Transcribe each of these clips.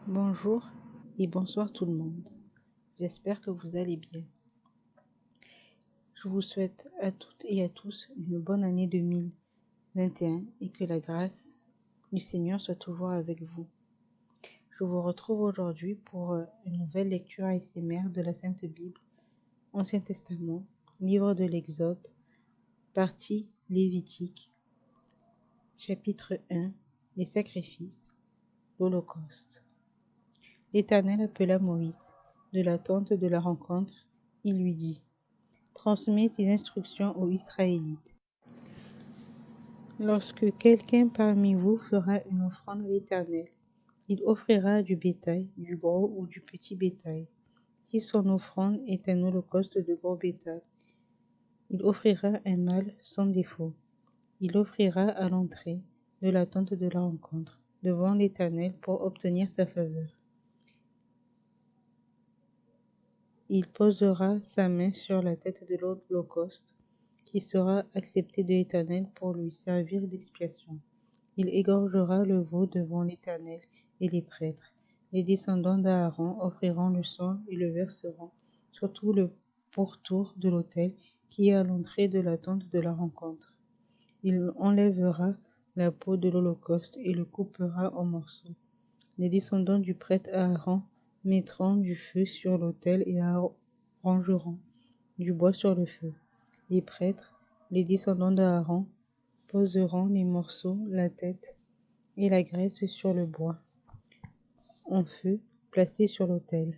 Bonjour et bonsoir tout le monde. J'espère que vous allez bien. Je vous souhaite à toutes et à tous une bonne année 2021 et que la grâce du Seigneur soit toujours avec vous. Je vous retrouve aujourd'hui pour une nouvelle lecture ASMR de la Sainte Bible, Ancien Testament, livre de l'Exode, partie Lévitique, chapitre 1, les sacrifices, l'Holocauste. L'Éternel appela Moïse de la tente de la rencontre. Il lui dit: transmets ces instructions aux Israélites. Lorsque quelqu'un parmi vous fera une offrande à l'Éternel, il offrira du bétail, du gros ou du petit bétail. Si son offrande est un holocauste de gros bétail, il offrira un mâle sans défaut. Il offrira à l'entrée de la tente de la rencontre, devant l'Éternel pour obtenir sa faveur. Il posera sa main sur la tête de l'holocauste, qui sera accepté de l'Éternel pour lui servir d'expiation. Il égorgera le veau devant l'Éternel et les prêtres. Les descendants d'Aaron offriront le sang et le verseront sur tout le pourtour de l'autel qui est à l'entrée de la tente de la rencontre. Il enlèvera la peau de l'holocauste et le coupera en morceaux. Les descendants du prêtre Aaron mettront du feu sur l'autel et arrangeront du bois sur le feu. Les prêtres, les descendants d'Aaron, poseront les morceaux, la tête et la graisse sur le bois en feu placé sur l'autel.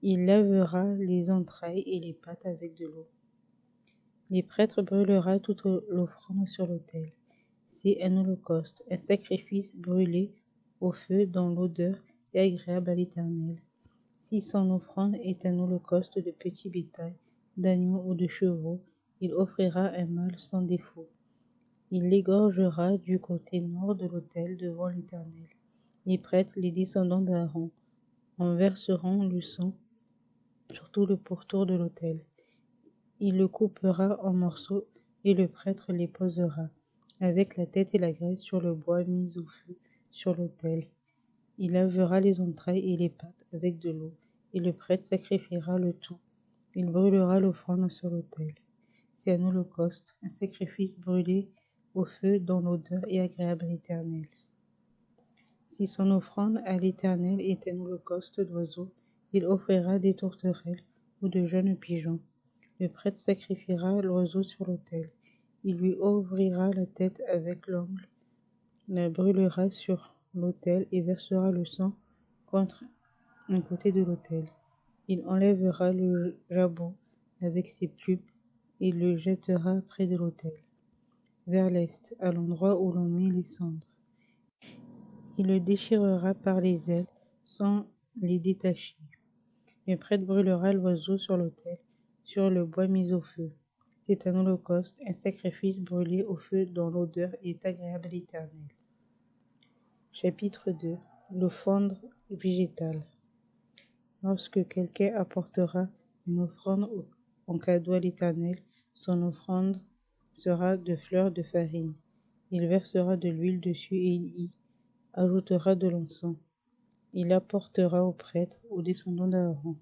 Il lavera les entrailles et les pattes avec de l'eau. Les prêtres brûlera toute l'offrande sur l'autel. C'est un holocauste, un sacrifice brûlé au feu dont l'odeur est agréable à l'Éternel. Si son offrande est un holocauste de petit bétail, d'agneaux ou de chevaux, il offrira un mâle sans défaut. Il l'égorgera du côté nord de l'autel devant l'Éternel. Les prêtres, les descendants d'Aaron, en verseront le sang sur tout le pourtour de l'autel. Il le coupera en morceaux et le prêtre les posera, avec la tête et la graisse sur le bois mis au feu sur l'autel. Il lavera les entrailles et les pattes avec de l'eau, et le prêtre sacrifiera le tout. Il brûlera l'offrande sur l'autel. C'est un holocauste, un sacrifice brûlé au feu dont l'odeur est agréable à l'Éternel. Si son offrande à l'Éternel est un holocauste d'oiseaux, il offrira des tourterelles ou de jeunes pigeons. Le prêtre sacrifiera l'oiseau sur l'autel. Il lui ouvrira la tête avec l'ongle, la brûlera sur l'autel et versera le sang contre un côté de l'autel. Il enlèvera le jabot avec ses plumes et le jettera près de l'autel, vers l'est, à l'endroit où l'on met les cendres. Il le déchirera par les ailes sans les détacher. Le prêtre brûlera l'oiseau sur l'autel, sur le bois mis au feu. C'est un holocauste, un sacrifice brûlé au feu dont l'odeur est agréable à l'Éternel. Chapitre 2. L'offrande végétale. Lorsque quelqu'un apportera une offrande en cadeau à l'Éternel, son offrande sera de fleurs de farine. Il versera de l'huile dessus et il y ajoutera de l'encens. Il apportera au prêtre, aux descendants d'Aaron.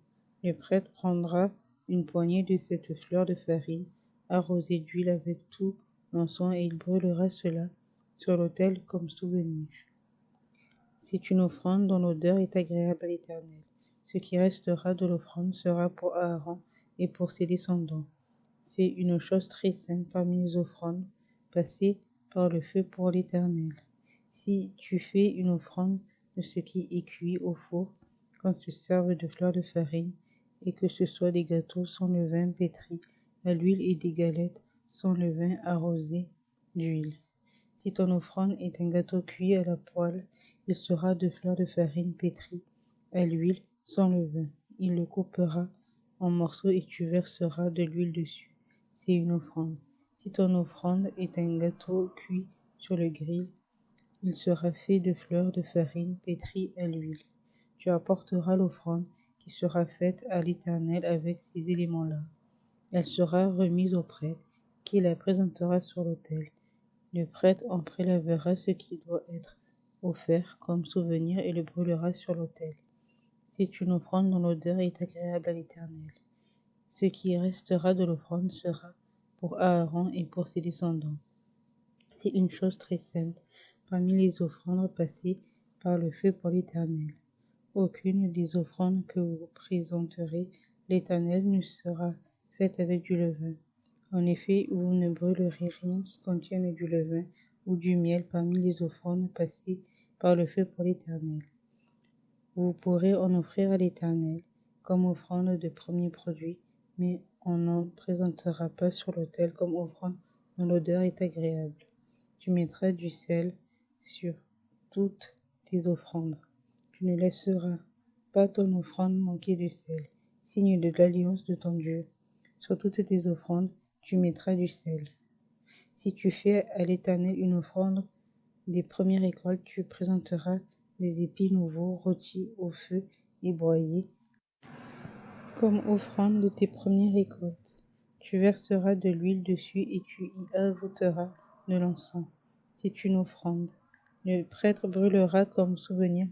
Le prêtre prendra une poignée de cette fleur de farine, arrosée d'huile avec tout l'encens, et il brûlera cela sur l'autel comme souvenir. C'est une offrande dont l'odeur est agréable à l'Éternel. Ce qui restera de l'offrande sera pour Aaron et pour ses descendants. C'est une chose très sainte parmi les offrandes passées par le feu pour l'Éternel. Si tu fais une offrande de ce qui est cuit au four, qu'on se serve de fleurs de farine, et que ce soit des gâteaux sans levain pétris à l'huile et des galettes sans levain arrosées d'huile. Si ton offrande est un gâteau cuit à la poêle, il sera de fleurs de farine pétries à l'huile sans levain. Il le coupera en morceaux et tu verseras de l'huile dessus. C'est une offrande. Si ton offrande est un gâteau cuit sur le grill, il sera fait de fleurs de farine pétries à l'huile. Tu apporteras l'offrande qui sera faite à l'Éternel avec ces éléments-là. Elle sera remise au prêtre, qui la présentera sur l'autel. Le prêtre en prélèvera ce qui doit être offert comme souvenir et le brûlera sur l'autel. C'est une offrande dont l'odeur est agréable à l'Éternel. Ce qui restera de l'offrande sera pour Aaron et pour ses descendants. C'est une chose très sainte parmi les offrandes passées par le feu pour l'Éternel. Aucune des offrandes que vous présenterez à l'Éternel ne sera faite avec du levain. En effet, vous ne brûlerez rien qui contienne du levain ou du miel parmi les offrandes passées par le feu pour l'Éternel. Vous pourrez en offrir à l'Éternel comme offrande de premiers produits, mais on n'en présentera pas sur l'autel comme offrande dont l'odeur est agréable. Tu mettras du sel sur toutes tes offrandes. Tu ne laisseras pas ton offrande manquer de sel, signe de l'alliance de ton Dieu. Sur toutes tes offrandes, tu mettras du sel. Si tu fais à l'Éternel une offrande des premières récoltes, tu présenteras des épis nouveaux rôtis au feu et broyés comme offrande de tes premières récoltes. Tu verseras de l'huile dessus et tu y ajouteras de l'encens. C'est une offrande. Le prêtre brûlera comme souvenir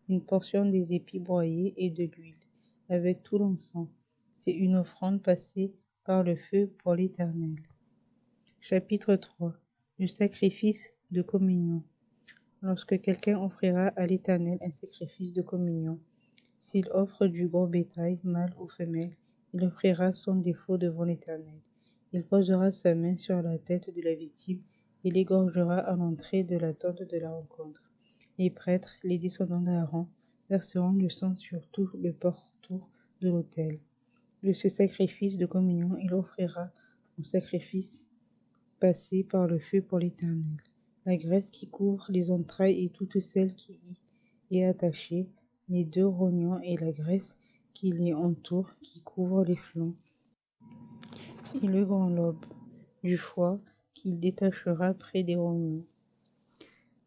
une portion des épis broyés et de l'huile, avec tout l'encens. C'est une offrande passée par le feu pour l'Éternel. Chapitre 3. Le sacrifice de communion. Lorsque quelqu'un offrira à l'Éternel un sacrifice de communion, s'il offre du gros bétail, mâle ou femelle, il offrira sans défaut devant l'Éternel. Il posera sa main sur la tête de la victime et l'égorgera à l'entrée de la tente de la rencontre. Les prêtres, les descendants d'Aaron, verseront le sang sur tout le pourtour de l'autel. De ce sacrifice de communion, il offrira un sacrifice passé par le feu pour l'Éternel. La graisse qui couvre les entrailles et toute celle qui y est attachée, les deux rognons et la graisse qui les entoure, qui couvre les flancs, et le grand lobe du foie qu'il détachera près des rognons.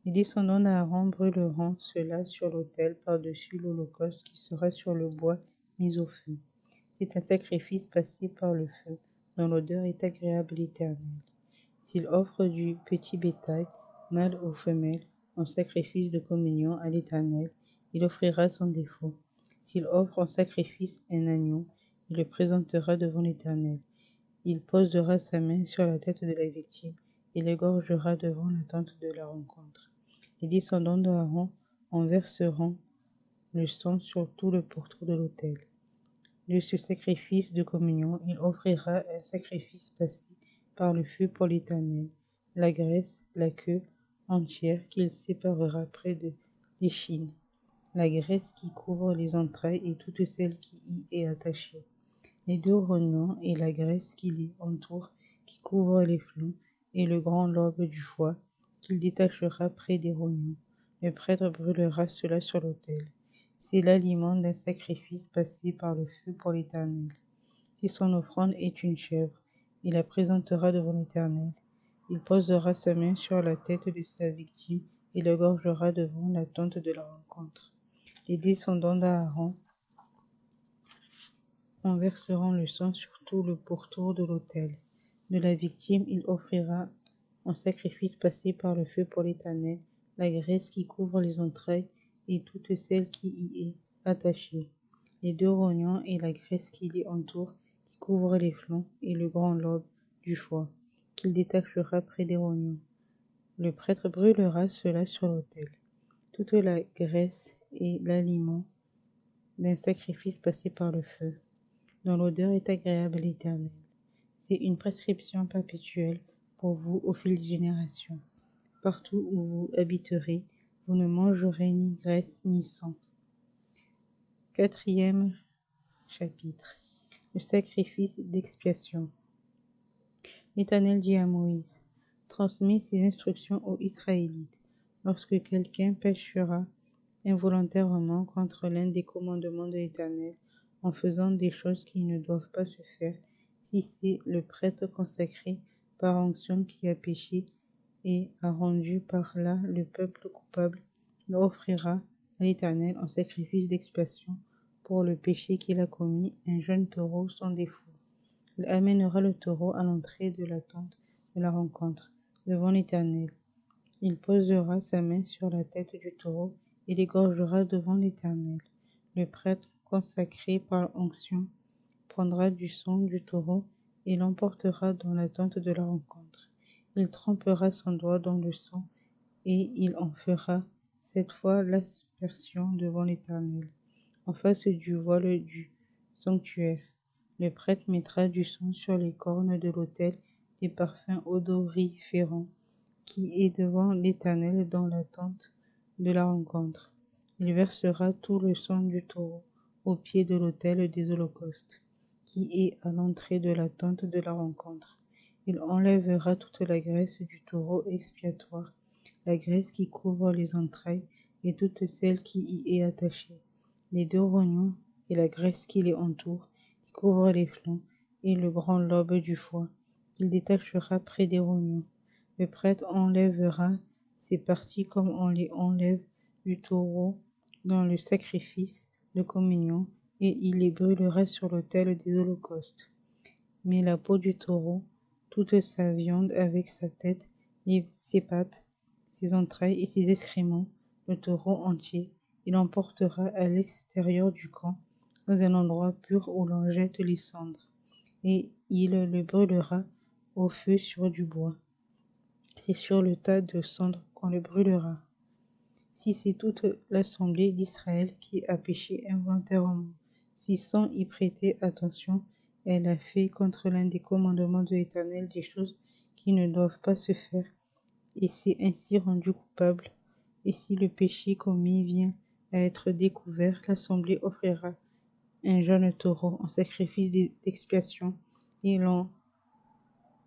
Les descendants d'Aaron brûleront cela sur l'autel par-dessus l'holocauste qui sera sur le bois mis au feu. C'est un sacrifice passé par le feu, dont l'odeur est agréable à l'Éternel. S'il offre du petit bétail, mâle ou femelle, en sacrifice de communion à l'Éternel, il offrira sans défaut. S'il offre en sacrifice un agneau, il le présentera devant l'Éternel. Il posera sa main sur la tête de la victime et l'égorgera devant la tente de la rencontre. Les descendants d'Aaron en verseront le sang sur tout le pourtour de l'autel. De ce sacrifice de communion, il offrira un sacrifice passé par le feu pour l'Éternel, la graisse, la queue entière qu'il séparera près de l'échine, la graisse qui couvre les entrailles et toute celle qui y est attachée, les deux rognons et la graisse qui les entoure, qui couvre les flancs, et le grand lobe du foie qu'il détachera près des rognons. Le prêtre brûlera cela sur l'autel. C'est l'aliment d'un sacrifice passé par le feu pour l'Éternel. Si son offrande est une chèvre, il la présentera devant l'Éternel. Il posera sa main sur la tête de sa victime et l'égorgera devant la tente de la rencontre. Les descendants d'Aaron en verseront le sang sur tout le pourtour de l'autel. De la victime, il offrira en sacrifice passé par le feu pour l'Éternel, la graisse qui couvre les entrailles et toute celle qui y est attachée, les deux rognons et la graisse qui les entoure, qui couvre les flancs, et le grand lobe du foie, qu'il détachera près des rognons. Le prêtre brûlera cela sur l'autel. Toute la graisse est l'aliment d'un sacrifice passé par le feu, dont l'odeur est agréable à l'Éternel. C'est une prescription perpétuelle pour vous au fil des générations. Partout où vous habiterez, vous ne mangerez ni graisse ni sang. 4e chapitre. Le sacrifice d'expiation. L'Éternel dit à Moïse, transmets ces instructions aux Israélites. Lorsque quelqu'un péchera involontairement contre l'un des commandements de l'Éternel, en faisant des choses qui ne doivent pas se faire, si c'est le prêtre consacré par onction qui a péché et a rendu par là le peuple coupable, il offrira à l'Éternel en sacrifice d'expiation pour le péché qu'il a commis un jeune taureau sans défaut. Il amènera le taureau à l'entrée de la tente de la rencontre, devant l'Éternel. Il posera sa main sur la tête du taureau et l'égorgera devant l'Éternel. Le prêtre consacré par onction prendra du sang du taureau et l'emportera dans la tente de la rencontre. Il trempera son doigt dans le sang et il en fera 7 fois l'aspersion devant l'Éternel, en face du voile du sanctuaire. Le prêtre mettra du sang sur les cornes de l'autel des parfums odoriférants qui est devant l'Éternel dans la tente de la rencontre. Il versera tout le sang du taureau au pied de l'autel des holocaustes, qui est à l'entrée de la tente de la rencontre. Il enlèvera toute la graisse du taureau expiatoire, la graisse qui couvre les entrailles et toute celle qui y est attachée, les 2 rognons et la graisse qui les entoure, qui couvre les flancs et le grand lobe du foie. Il détachera près des rognons. Le prêtre enlèvera ces parties comme on les enlève du taureau dans le sacrifice de communion, et il les brûlera sur l'autel des holocaustes. Mais la peau du taureau, toute sa viande avec sa tête, ses pattes, ses entrailles et ses excréments, le taureau entier, il l'emportera à l'extérieur du camp, dans un endroit pur où l'on jette les cendres, et il le brûlera au feu sur du bois. C'est sur le tas de cendres qu'on le brûlera. Si c'est toute l'assemblée d'Israël qui a péché involontairement, si sans y prêter attention, elle a fait contre l'un des commandements de l'Éternel des choses qui ne doivent pas se faire, et s'est ainsi rendue coupable, et si le péché commis vient à être découvert, l'assemblée offrira un jeune taureau en sacrifice d'expiation, et l'on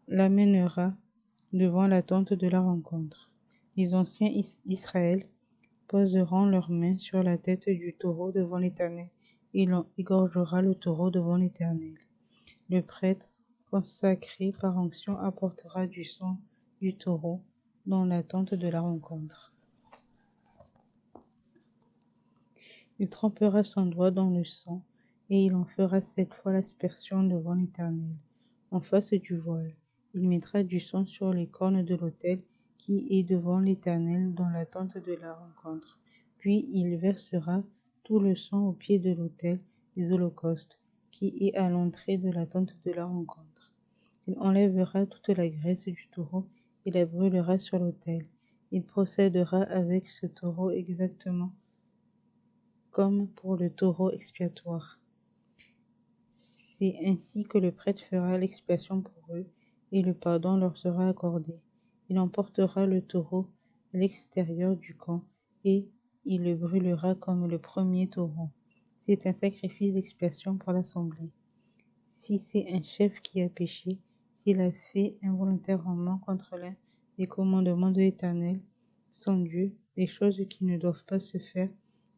l'amènera devant la tente de la rencontre. Les anciens d'Israël poseront leurs mains sur la tête du taureau devant l'Éternel, et l'on égorgera le taureau devant l'Éternel. Le prêtre consacré par onction apportera du sang du taureau dans la tente de la rencontre. Il trempera son doigt dans le sang, et il en fera 7 fois l'aspersion devant l'Éternel, en face du voile. Il mettra du sang sur les cornes de l'autel qui est devant l'Éternel dans la tente de la rencontre. Puis il versera tout le sang au pied de l'autel des holocaustes, qui est à l'entrée de la tente de la rencontre. Il enlèvera toute la graisse du taureau et la brûlera sur l'autel. Il procédera avec ce taureau exactement comme pour le taureau expiatoire. C'est ainsi que le prêtre fera l'expiation pour eux, et le pardon leur sera accordé. Il emportera le taureau à l'extérieur du camp, et il le brûlera comme le premier taureau. C'est un sacrifice d'expiation pour l'assemblée. Si c'est un chef qui a péché, s'il a fait involontairement contre l'un des commandements de l'Éternel, son Dieu, des choses qui ne doivent pas se faire,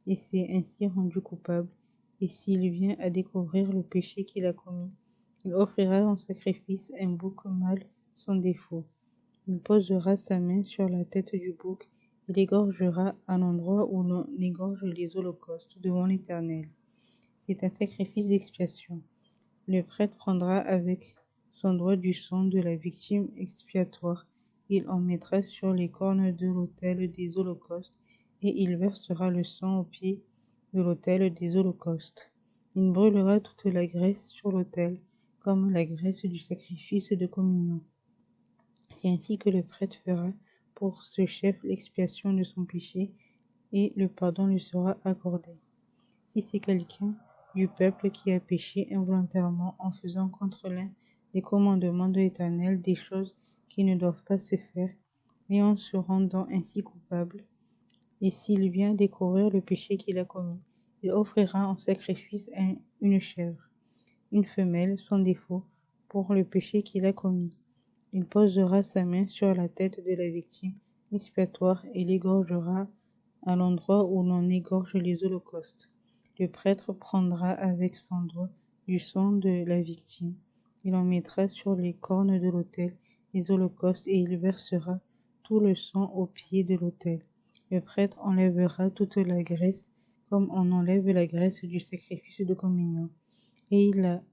et s'est ainsi rendu coupable, et s'il vient à découvrir le péché qu'il a commis, il offrira en sacrifice un bouc mâle sans défaut. Il posera sa main sur la tête du bouc et l'égorgera à l'endroit où l'on égorge les holocaustes devant l'Éternel. C'est un sacrifice d'expiation. Le prêtre prendra avec son doigt du sang de la victime expiatoire, il en mettra sur les cornes de l'autel des holocaustes, et il versera le sang au pied de l'autel des holocaustes. Il brûlera toute la graisse sur l'autel, comme la graisse du sacrifice de communion. C'est ainsi que le prêtre fera pour ce chef l'expiation de son péché, et le pardon lui sera accordé. Si c'est quelqu'un du peuple qui a péché involontairement en faisant contre l'un des commandements de l'Éternel des choses qui ne doivent pas se faire, et en se rendant ainsi coupable, et s'il vient découvrir le péché qu'il a commis, il offrira en sacrifice une chèvre, une femelle sans défaut, pour le péché qu'il a commis. Il posera sa main sur la tête de la victime expiatoire et l'égorgera à l'endroit où l'on égorge les holocaustes. Le prêtre prendra avec son doigt du sang de la victime. Il en mettra sur les cornes de l'autel des holocaustes et il versera tout le sang au pied de l'autel. Le prêtre enlèvera toute la graisse comme on enlève la graisse du sacrifice de communion, et il la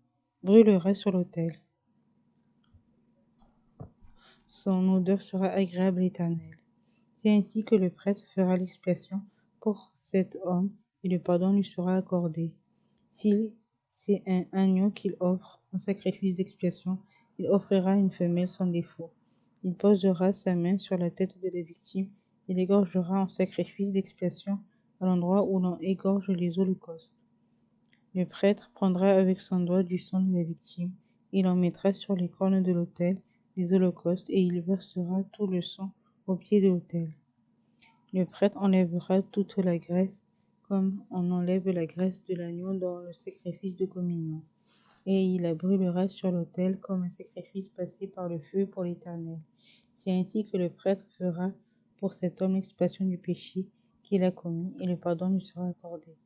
brûlera sur l'autel. Son odeur sera agréable à l'Éternel. C'est ainsi que le prêtre fera l'expiation pour cet homme et le pardon lui sera accordé. Si c'est un agneau qu'il offre en sacrifice d'expiation, il offrira une femelle sans défaut. Il posera sa main sur la tête de la victime et l'égorgera en sacrifice d'expiation à l'endroit où l'on égorge les holocaustes. Le prêtre prendra avec son doigt du sang de la victime, il en mettra sur les cornes de l'autel des holocaustes et il versera tout le sang au pied de l'autel. Le prêtre enlèvera toute la graisse, comme on enlève la graisse de l'agneau dans le sacrifice de communion, et il la brûlera sur l'autel comme un sacrifice passé par le feu pour l'Éternel. C'est ainsi que le prêtre fera pour cet homme l'expiation du péché qu'il a commis, et le pardon lui sera accordé.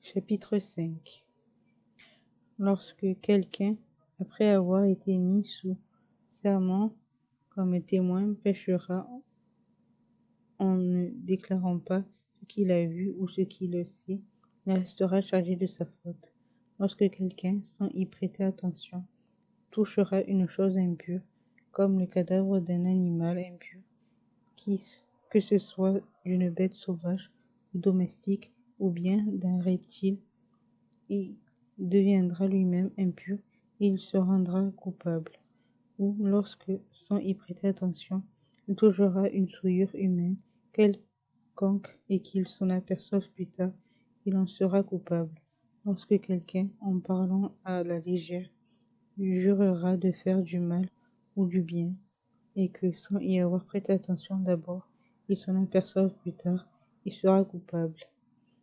Chapitre 5. Lorsque quelqu'un, après avoir été mis sous serment comme témoin, péchera en ne déclarant pas ce qu'il a vu ou ce qu'il sait, il restera chargé de sa faute. Lorsque quelqu'un, sans y prêter attention, touchera une chose impure, comme le cadavre d'un animal impur, que ce soit d'une bête sauvage ou domestique, ou bien d'un reptile, il deviendra lui-même impur et il se rendra coupable. Ou lorsque, sans y prêter attention, il touchera une souillure humaine quelconque et qu'il s'en aperçoive plus tard, il en sera coupable. Lorsque quelqu'un, en parlant à la légère, jurera de faire du mal ou du bien, et que sans y avoir prêté attention d'abord, il s'en aperçoive plus tard, il sera coupable.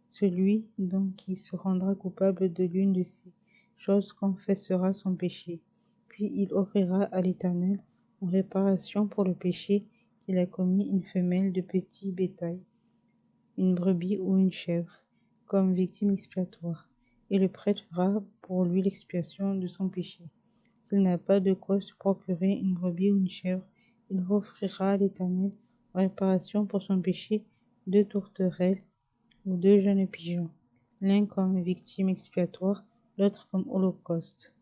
Celui donc qui se rendra coupable de l'une de ces choses confessera son péché, puis il offrira à l'Éternel en réparation pour le péché qu'il a commis une femelle de petit bétail, une brebis ou une chèvre, comme victime expiatoire, et le prêtre fera pour lui l'expiation de son péché. S'il n'a pas de quoi se procurer une brebis ou une chèvre, il offrira à l'Éternel en réparation pour son péché 2 tourterelles ou 2 jeunes pigeons, l'un comme victime expiatoire, l'autre comme holocauste.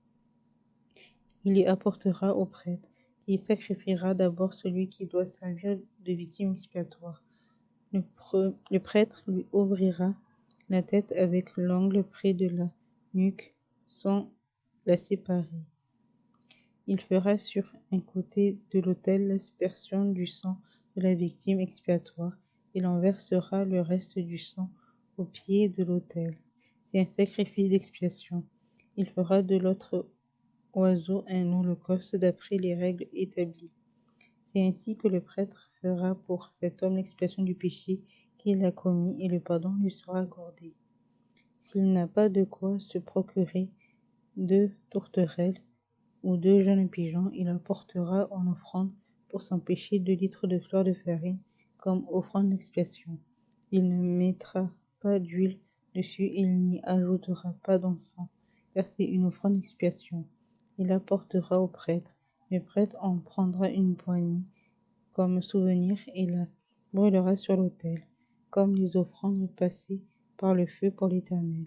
Il les apportera au prêtre, qui sacrifiera d'abord celui qui doit servir de victime expiatoire. Le prêtre lui ouvrira la tête avec l'ongle près de la nuque, sans la séparer. Il fera sur un côté de l'autel l'aspersion du sang de la victime expiatoire. Il en versera le reste du sang au pied de l'autel. C'est un sacrifice d'expiation. Il fera de l'autre oiseau un holocauste d'après les règles établies. C'est ainsi que le prêtre fera pour cet homme l'expiation du péché qu'il a commis et le pardon lui sera accordé. S'il n'a pas de quoi se procurer 2 tourterelles ou 2 jeunes pigeons, il apportera en offrande pour son péché 2 litres de fleur de farine comme offrande d'expiation. Il ne mettra pas d'huile dessus et il n'y ajoutera pas d'encens, car c'est une offrande d'expiation. Il apportera au prêtre. Le prêtre en prendra une poignée comme souvenir et la brûlera sur l'autel, comme les offrandes passées par le feu pour l'Éternel.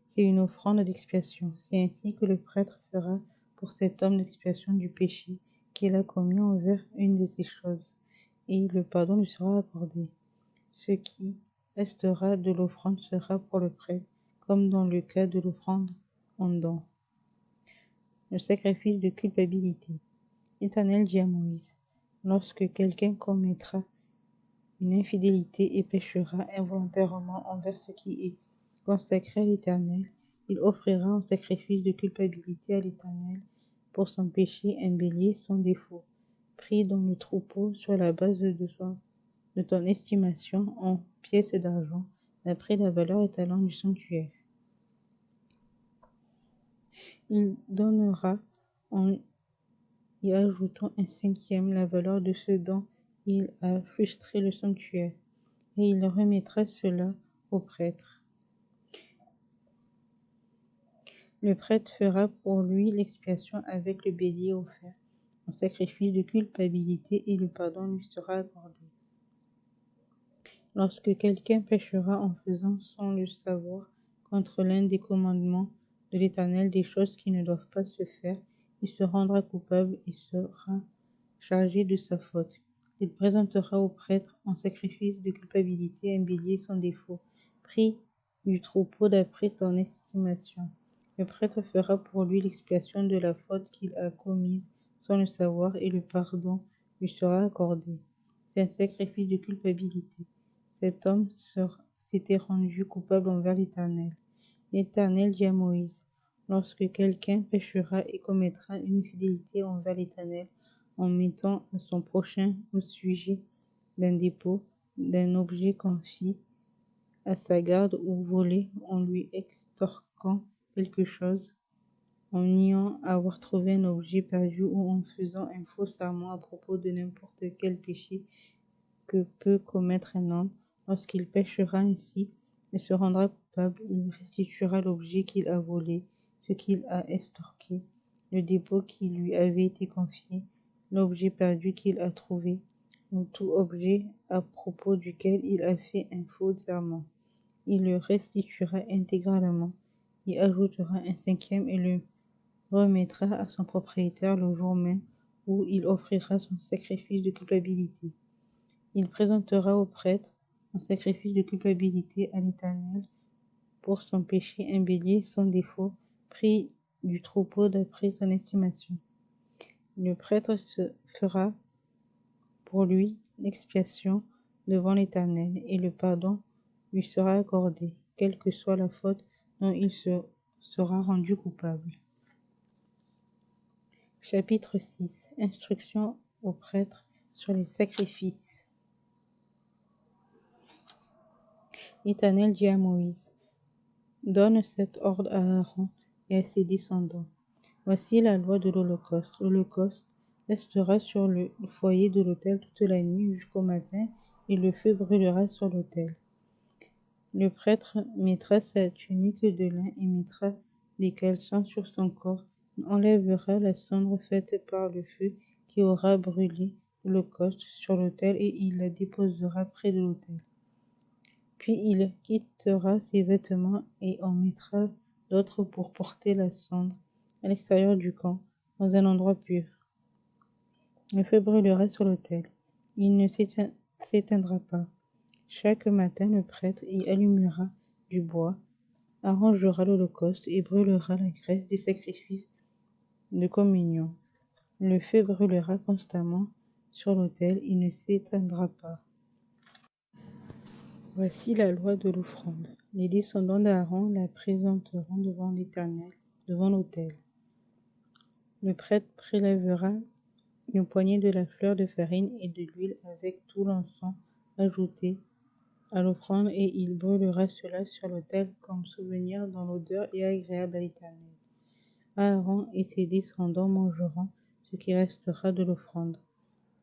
C'est une offrande d'expiation. C'est ainsi que le prêtre fera pour cet homme l'expiation du péché qu'il a commis envers une de ces choses, et le pardon lui sera accordé. Ce qui restera de l'offrande sera pour le prêtre, comme dans le cas de l'offrande en don. Le sacrifice de culpabilité. L'Éternel dit à Moïse, lorsque quelqu'un commettra une infidélité et péchera involontairement envers ce qui est consacré à l'Éternel, il offrira en sacrifice de culpabilité à l'Éternel pour son péché un bélier sans défaut, pris dans le troupeau sur la base de ton estimation en pièces d'argent, d'après la valeur étalon du sanctuaire. Il donnera en y ajoutant un cinquième la valeur de ce dont il a frustré le sanctuaire, et il remettra cela au prêtre. Le prêtre fera pour lui l'expiation avec le bélier offert en sacrifice de culpabilité et le pardon lui sera accordé. Lorsque quelqu'un péchera en faisant sans le savoir contre l'un des commandements de l'Éternel des choses qui ne doivent pas se faire, il se rendra coupable et sera chargé de sa faute. Il présentera au prêtre en sacrifice de culpabilité un bélier sans défaut, pris du troupeau d'après ton estimation. Le prêtre fera pour lui l'expiation de la faute qu'il a commise sans le savoir et le pardon lui sera accordé. C'est un sacrifice de culpabilité. Cet homme s'était rendu coupable envers l'Éternel. L'Éternel dit à Moïse, lorsque quelqu'un péchera et commettra une infidélité envers l'Éternel en mettant à son prochain au sujet d'un dépôt, d'un objet confié à sa garde ou volé en lui extorquant quelque chose, en niant avoir trouvé un objet perdu ou en faisant un faux serment à propos de n'importe quel péché que peut commettre un homme, lorsqu'il péchera ainsi et se rendra coupable, il restituera l'objet qu'il a volé, ce qu'il a extorqué, le dépôt qui lui avait été confié, l'objet perdu qu'il a trouvé, ou tout objet à propos duquel il a fait un faux serment. Il le restituera intégralement, y ajoutera un cinquième et le remettra à son propriétaire le jour même où il offrira son sacrifice de culpabilité. Il présentera au prêtre un sacrifice de culpabilité à l'Éternel pour son péché un bélier sans défaut, pris du troupeau d'après son estimation. Le prêtre se fera pour lui l'expiation devant l'Éternel et le pardon lui sera accordé, quelle que soit la faute dont il se sera rendu coupable. Chapitre 6. Instruction aux prêtres sur les sacrifices. L'Éternel dit à Moïse, donne cet ordre à Aaron et à ses descendants. Voici la loi de l'Holocauste. L'Holocauste restera sur le foyer de l'autel toute la nuit jusqu'au matin et le feu brûlera sur l'autel. Le prêtre mettra sa tunique de lin et mettra des caleçons sur son corps. Il enlèvera la cendre faite par le feu qui aura brûlé l'Holocauste sur l'autel et il la déposera près de l'autel. Puis il quittera ses vêtements et en mettra d'autres pour porter la cendre à l'extérieur du camp, dans un endroit pur. Le feu brûlera sur l'autel. Il ne s'éteindra pas. Chaque matin, le prêtre y allumera du bois, arrangera l'holocauste et brûlera la graisse des sacrifices de communion. Le feu brûlera constamment sur l'autel, il ne s'éteindra pas. Voici la loi de l'offrande. Les descendants d'Aaron la présenteront devant l'Éternel, devant l'autel. Le prêtre prélèvera une poignée de la fleur de farine et de l'huile avec tout l'encens ajouté à l'offrande et il brûlera cela sur l'autel comme souvenir dont l'odeur est agréable à l'Éternel. Aaron et ses descendants mangeront ce qui restera de l'offrande.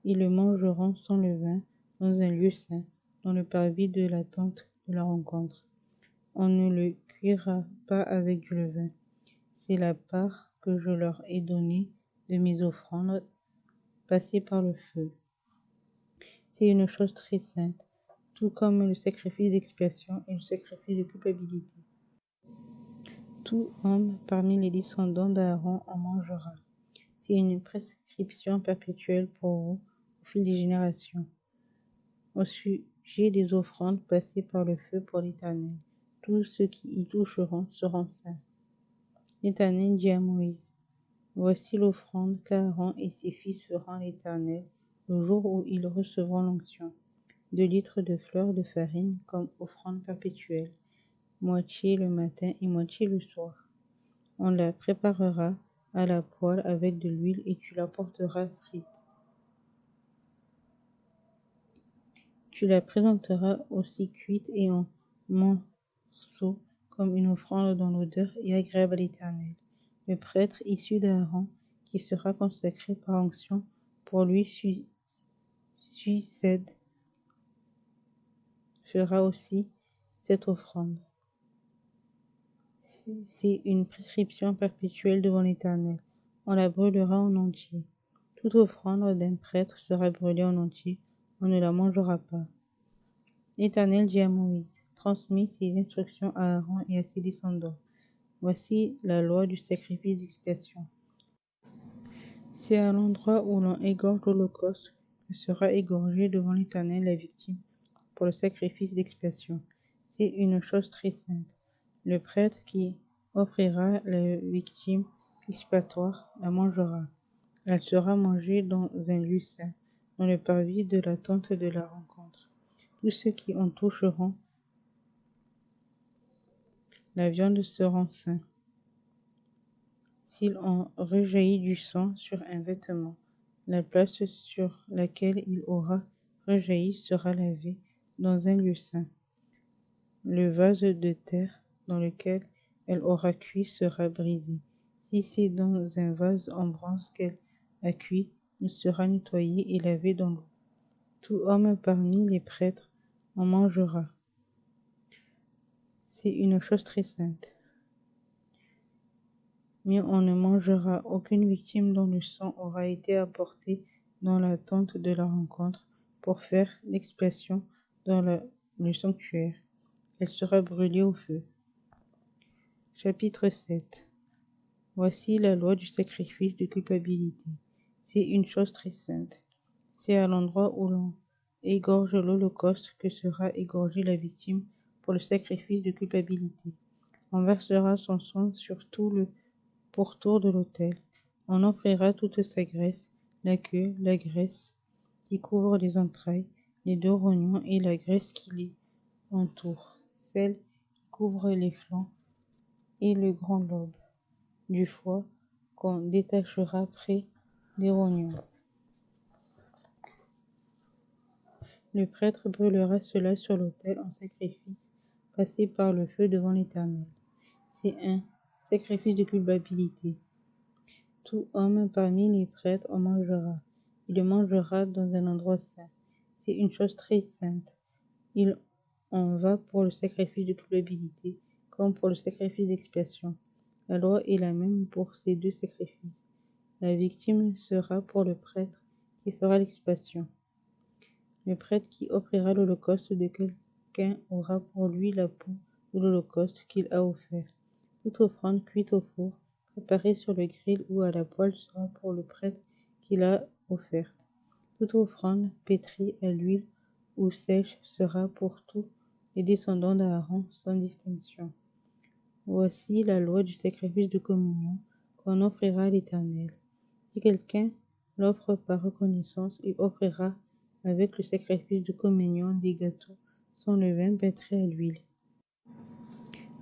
Ils le mangeront sans levain dans un lieu saint, dans le parvis de la tente de la rencontre. On ne le cuira pas avec du levain. C'est la part que je leur ai donnée de mes offrandes passées par le feu. C'est une chose très sainte, tout comme le sacrifice d'expiation et le sacrifice de culpabilité. Tout homme parmi les descendants d'Aaron en mangera. C'est une prescription perpétuelle pour vous au fil des générations. Au sujet des offrandes passées par le feu pour l'Éternel, tous ceux qui y toucheront seront saints. L'Éternel dit à Moïse, voici l'offrande qu'Aaron et ses fils feront à l'Éternel le jour où ils recevront l'onction. 2 litres de fleur de farine comme offrande perpétuelle, moitié le matin et moitié le soir. On la préparera à la poêle avec de l'huile et tu la porteras frite. Tu la présenteras aussi cuite et en morceaux comme une offrande dont l'odeur est agréable à l'Éternel. Le prêtre issu d'Aaron, qui sera consacré par onction, pour lui succède, fera aussi cette offrande. C'est une prescription perpétuelle devant l'Éternel. On la brûlera en entier. Toute offrande d'un prêtre sera brûlée en entier. On ne la mangera pas. L'Éternel dit à Moïse, transmis ses instructions à Aaron et à ses descendants. Voici la loi du sacrifice d'expiation. C'est à l'endroit où l'on égorge l'holocauste que sera égorgée devant l'Éternel la victime pour le sacrifice d'expiation. C'est une chose très sainte. Le prêtre qui offrira la victime expiatoire la mangera. Elle sera mangée dans un lieu saint, dans le parvis de la tente de la rencontre. Tous ceux qui en toucheront la viande seront saints. S'il en rejaillit du sang sur un vêtement, la place sur laquelle il aura rejailli sera lavée dans un lieu saint. Le vase de terre dans lequel elle aura cuit sera brisé. Si c'est dans un vase en bronze qu'elle a cuit, il sera nettoyé et lavé dans l'eau. Tout homme parmi les prêtres en mangera. C'est une chose très sainte. Mais on ne mangera aucune victime dont le sang aura été apporté dans la tente de la rencontre pour faire l'expiation dans le sanctuaire. Elle sera brûlée au feu. Chapitre 7. Voici la loi du sacrifice de culpabilité. C'est une chose très sainte. C'est à l'endroit où l'on égorge l'holocauste que sera égorgée la victime pour le sacrifice de culpabilité. On versera son sang sur tout le pourtour de l'autel. On offrira toute sa graisse, la queue, la graisse qui couvre les entrailles, les deux rognons et la graisse qui les entoure, celle qui couvre les flancs et le grand lobe du foie qu'on détachera près des rognons. Le prêtre brûlera cela sur l'autel en sacrifice passé par le feu devant l'Éternel. C'est un sacrifice de culpabilité. Tout homme parmi les prêtres en mangera. Il le mangera dans un endroit saint. C'est une chose très sainte. Il en va pour le sacrifice de culpabilité, comme pour le sacrifice d'expiation. La loi est la même pour ces deux sacrifices. La victime sera pour le prêtre qui fera l'expiation. Le prêtre qui offrira l'holocauste de quelqu'un aura pour lui la peau de l'holocauste qu'il a offert. Toute offrande cuite au four, préparée sur le grill ou à la poêle sera pour le prêtre qui l'a offerte. Toute offrande pétrie à l'huile ou sèche sera pour tous les descendants d'Aaron sans distinction. Voici la loi du sacrifice de communion qu'on offrira à l'Éternel. Si quelqu'un l'offre par reconnaissance, il offrira avec le sacrifice de communion des gâteaux sans levain pétris à l'huile,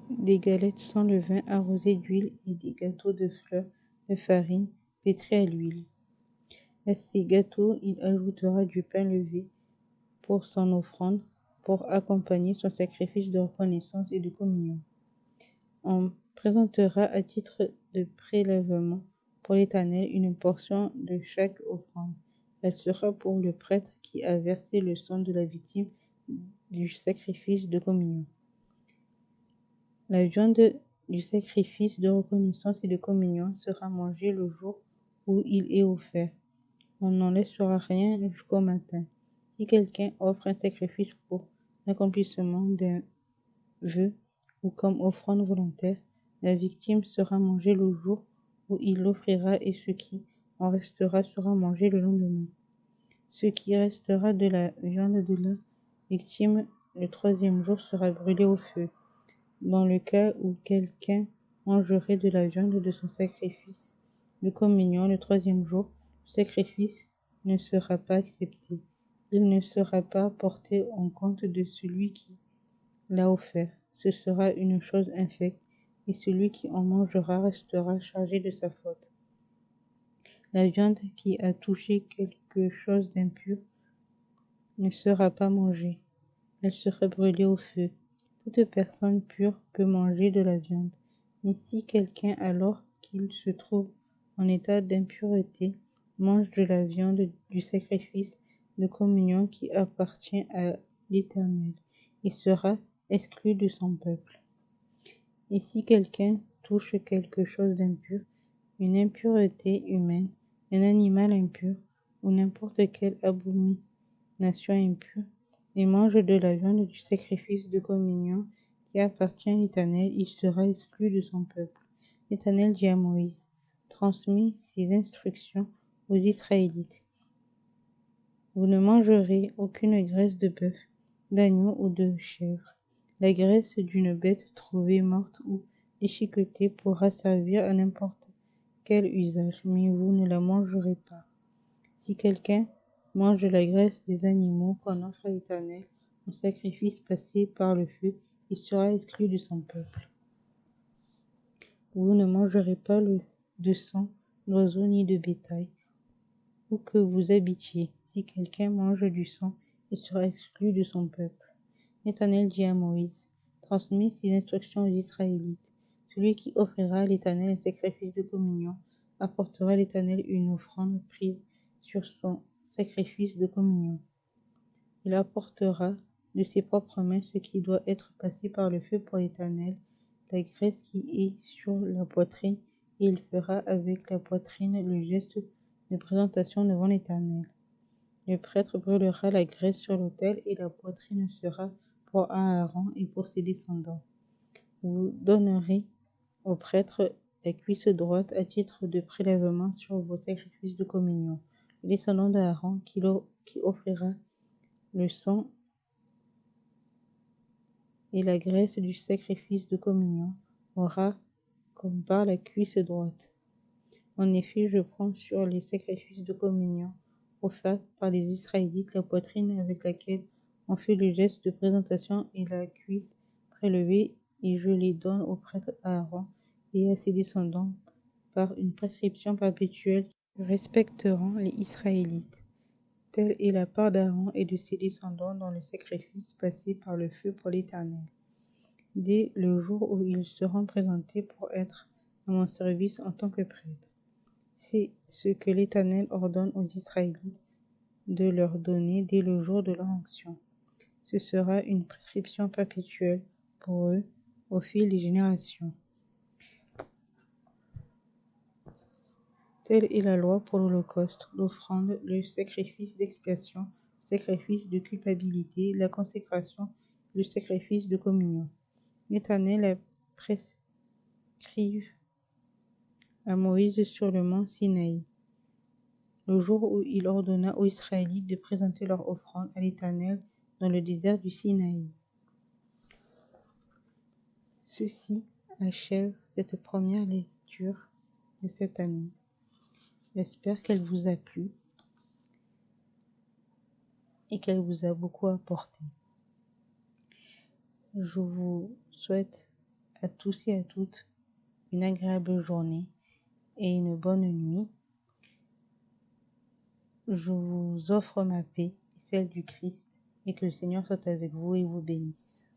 des galettes sans levain arrosées d'huile et des gâteaux de fleurs de farine pétris à l'huile. À ces gâteaux, il ajoutera du pain levé pour son offrande, pour accompagner son sacrifice de reconnaissance et de communion. On présentera à titre de prélèvement pour l'Éternel une portion de chaque offrande. Elle sera pour le prêtre qui a versé le sang de la victime du sacrifice de communion. La viande du sacrifice de reconnaissance et de communion sera mangée le jour où il est offert. On n'en laissera rien jusqu'au matin. Si quelqu'un offre un sacrifice pour l'accomplissement d'un vœu ou comme offrande volontaire, la victime sera mangée le jour où il l'offrira et ce qui en restera sera mangé le lendemain. Ce qui restera de la viande de la victime le troisième jour sera brûlé au feu. Dans le cas où quelqu'un mangerait de la viande de son sacrifice de communion le troisième jour, le sacrifice ne sera pas accepté. Il ne sera pas porté en compte de celui qui l'a offert. Ce sera une chose infecte, et celui qui en mangera restera chargé de sa faute. La viande qui a touché quelque chose d'impur ne sera pas mangée. Elle sera brûlée au feu. Toute personne pure peut manger de la viande. Mais si quelqu'un, alors qu'il se trouve en état d'impureté, mange de la viande du sacrifice de communion qui appartient à l'Éternel, il sera exclu de son peuple. Et si quelqu'un touche quelque chose d'impur, une impureté humaine, un animal impur, ou n'importe quelle abomination impure, et mange de la viande du sacrifice de communion qui appartient à l'Éternel, il sera exclu de son peuple. L'Éternel dit à Moïse, transmis ces instructions aux Israélites. Vous ne mangerez aucune graisse de bœuf, d'agneau ou de chèvre. La graisse d'une bête trouvée morte ou déchiquetée pourra servir à n'importe quel usage, mais vous ne la mangerez pas. Si quelqu'un mange la graisse des animaux qu'on offre à l'Éternel en sacrifice passé par le feu, il sera exclu de son peuple. Vous ne mangerez pas de sang d'oiseau ni de bétail, où que vous habitiez. Si quelqu'un mange du sang, il sera exclu de son peuple. L'Éternel dit à Moïse, transmets ces instructions aux Israélites. Celui qui offrira à l'Éternel un sacrifice de communion apportera à l'Éternel une offrande prise sur son sacrifice de communion. Il apportera de ses propres mains ce qui doit être passé par le feu pour l'Éternel, la graisse qui est sur la poitrine, et il fera avec la poitrine le geste de présentation devant l'Éternel. Le prêtre brûlera la graisse sur l'autel et la poitrine sera pour Aaron et pour ses descendants. Vous donnerez au prêtre la cuisse droite à titre de prélèvement sur vos sacrifices de communion. Le descendant d'Aaron qui offrira le sang et la graisse du sacrifice de communion aura comme part la cuisse droite. En effet, je prends sur les sacrifices de communion offerts par les Israélites la poitrine avec laquelle on fait le geste de présentation et la cuisse prélevée, et je les donne au prêtre Aaron et à ses descendants par une prescription perpétuelle qui respecteront les Israélites. Telle est la part d'Aaron et de ses descendants dans le sacrifice passé par le feu pour l'Éternel. Dès le jour où ils seront présentés pour être à mon service en tant que prêtres. C'est ce que l'Éternel ordonne aux Israélites de leur donner dès le jour de leur onction. Ce sera une prescription perpétuelle pour eux au fil des générations. Telle est la loi pour l'Holocauste, l'offrande, le sacrifice d'expiation, le sacrifice de culpabilité, la consécration, le sacrifice de communion. L'Éternel a prescrit à Moïse sur le mont Sinaï, le jour où il ordonna aux Israélites de présenter leur offrande à l'Éternel dans le désert du Sinaï. Ceci achève cette première lecture de cette année. J'espère qu'elle vous a plu et qu'elle vous a beaucoup apporté. Je vous souhaite à tous et à toutes une agréable journée et une bonne nuit. Je vous offre ma paix et celle du Christ, et que le Seigneur soit avec vous et vous bénisse.